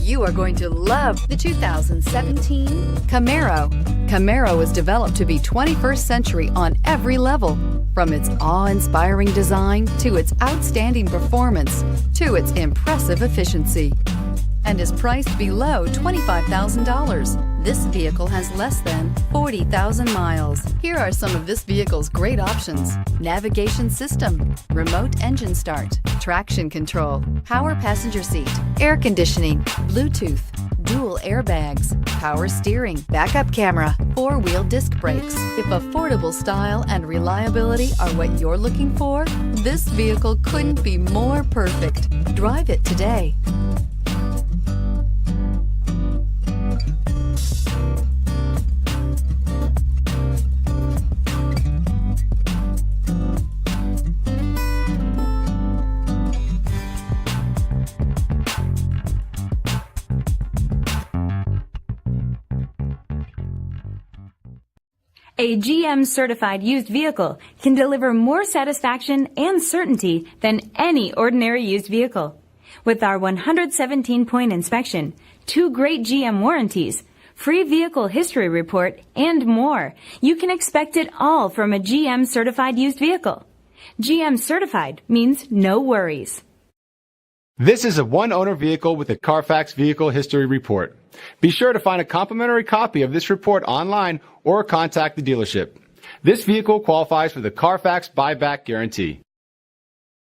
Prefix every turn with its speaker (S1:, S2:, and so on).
S1: You are going to love the 2017 Camaro. Camaro was developed to be 21st century on every level, from its awe-inspiring design to its outstanding performance to its impressive efficiency, and is priced below $25,000. This vehicle has less than 40,000 miles. Here are some of this vehicle's great options: navigation system, remote engine start, traction control, power passenger seat, air conditioning, Bluetooth, dual airbags, power steering, backup camera, four-wheel disc brakes. If affordable style and reliability are what you're looking for, this vehicle couldn't be more perfect. Drive it today.
S2: A GM-certified used vehicle can deliver more satisfaction and certainty than any ordinary used vehicle. With our 117-point inspection, 2 great GM warranties, free vehicle history report, and more, you can expect it all from a GM-certified used vehicle. GM-certified means no worries.
S3: This is a one-owner vehicle with a Carfax Vehicle History Report. Be sure to find a complimentary copy of this report online or contact the dealership. This vehicle qualifies for the Carfax Buyback Guarantee.